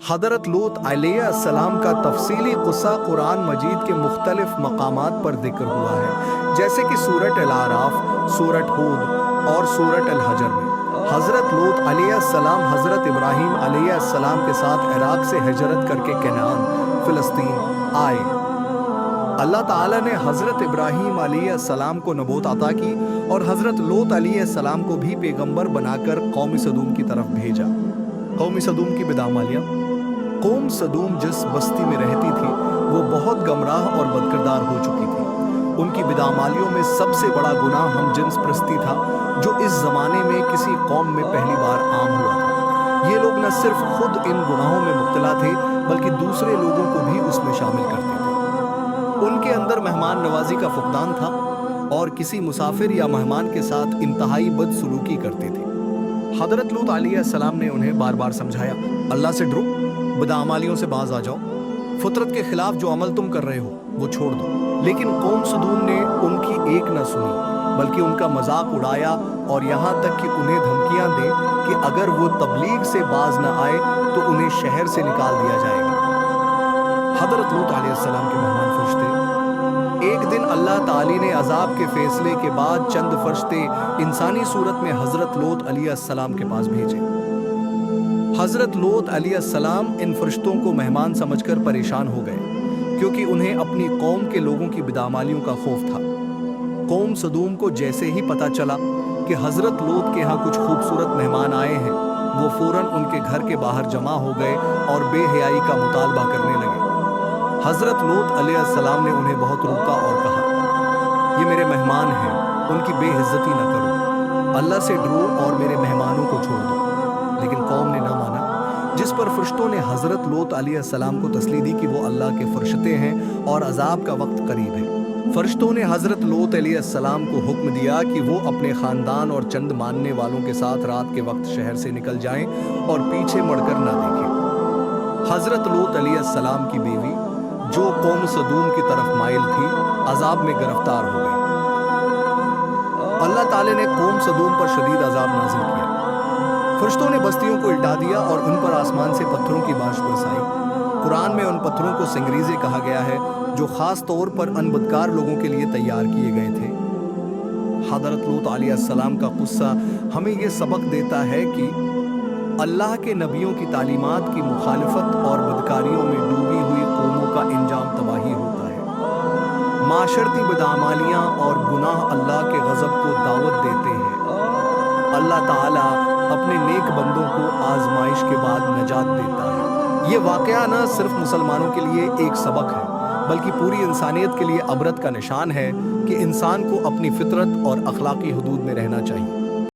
حضرت لوط علیہ السلام کا تفصیلی قصہ قرآن مجید کے مختلف مقامات پر ذکر ہوا ہے، جیسے کہ سورۃ الاعراف، سورۃ ہود اور سورۃ الحجر میں۔ حضرت لوط علیہ السلام حضرت ابراہیم علیہ السلام کے ساتھ عراق سے ہجرت کر کے کنعان، فلسطین آئے۔ اللہ تعالیٰ نے حضرت ابراہیم علیہ السلام کو نبوت عطا کی اور حضرت لوط علیہ السلام کو بھی پیغمبر بنا کر قوم صدوم کی طرف بھیجا۔ قوم صدوم کی بدعمالیاں۔ قوم صدوم جس بستی میں رہتی تھی وہ بہت گمراہ اور بدکردار ہو چکی تھی۔ ان کی بدعمالیوں میں سب سے بڑا گناہ ہم جنس پرستی تھا، جو اس زمانے میں کسی قوم میں پہلی بار عام ہوا تھا۔ یہ لوگ نہ صرف خود ان گناہوں میں مبتلا تھے بلکہ دوسرے لوگوں کو بھی اس میں شامل کرتے تھے۔ ان کے اندر مہمان نوازی کا فقدان تھا اور کسی مسافر یا مہمان کے ساتھ انتہائی بد سلوکی کرتے تھے۔ حضرت لوط علیہ السلام نے انہیں بار بار سمجھایا، اللہ سے ڈرو، بدعمالیوں سے باز آ جاؤ، فطرت کے خلاف جو عمل تم کر رہے ہو وہ چھوڑ دو۔ لیکن قوم صدوم نے ان کی ایک نہ سنی بلکہ ان کا مذاق اڑایا اور یہاں تک کہ انہیں دھمکیاں دیں کہ اگر وہ تبلیغ سے باز نہ آئے تو انہیں شہر سے نکال دیا جائے گا۔ حضرت لوط علیہ السلام کے مہمان فرشتے۔ ایک دن اللہ تعالی نے عذاب کے فیصلے کے بعد چند فرشتے انسانی صورت میں حضرت لوط علیہ السلام کے پاس بھیجے۔ حضرت لوط علیہ السلام ان فرشتوں کو مہمان سمجھ کر پریشان ہو گئے، کیونکہ انہیں اپنی قوم کے لوگوں کی بدعمالیوں کا خوف تھا۔ قوم صدوم کو جیسے ہی پتہ چلا کہ حضرت لوط کے ہاں کچھ خوبصورت مہمان آئے ہیں، وہ فوراً ان کے گھر کے باہر جمع ہو گئے اور بے حیائی کا مطالبہ کرنے لگے۔ حضرت لوط علیہ السلام نے انہیں بہت روکا اور کہا، یہ میرے مہمان ہیں، ان کی بے عزتی نہ کرو، اللہ سے ڈرو اور میرے مہمانوں کو چھوڑ دو۔ لیکن قوم نے نہ مانا، جس پر فرشتوں نے حضرت لوط علیہ السلام کو تسلی دی کہ وہ اللہ کے فرشتے ہیں اور عذاب کا وقت قریب ہے۔ فرشتوں نے حضرت لوط علیہ السلام کو حکم دیا کہ وہ اپنے خاندان اور چند ماننے والوں کے ساتھ رات کے وقت شہر سے نکل جائیں اور پیچھے مڑ کر نہ دیکھیں۔ حضرت لوط علیہ السلام کی بیوی، جو قوم صدوم کی طرف مائل تھی، عذاب میں گرفتار ہو گئی۔ اللہ تعالی نے قوم صدوم پر شدید عذاب نازل کیا۔ فرشتوں نے بستیوں کو الٹا دیا اور ان پر آسمان سے پتھروں کی بارش برسائی۔ قرآن میں ان پتھروں کو سنگریزے کہا گیا ہے، جو خاص طور پر ان بدکار لوگوں کے لیے تیار کیے گئے تھے۔ حضرت لوط علیہ السلام کا قصہ ہمیں یہ سبق دیتا ہے کہ اللہ کے نبیوں کی تعلیمات کی مخالفت اور بدکاریوں میں ڈوبی ہوئی قوموں کا انجام تباہی ہوتا ہے۔ معاشرتی بدعمالیاں اور گناہ اللہ کے غضب کو دعوت دیتے ہیں۔ اللہ تعالیٰ اپنے نیک بندوں کو آزمائش کے بعد نجات دیتا ہے۔ یہ واقعہ نہ صرف مسلمانوں کے لیے ایک سبق ہے بلکہ پوری انسانیت کے لیے عبرت کا نشان ہے کہ انسان کو اپنی فطرت اور اخلاقی حدود میں رہنا چاہیے۔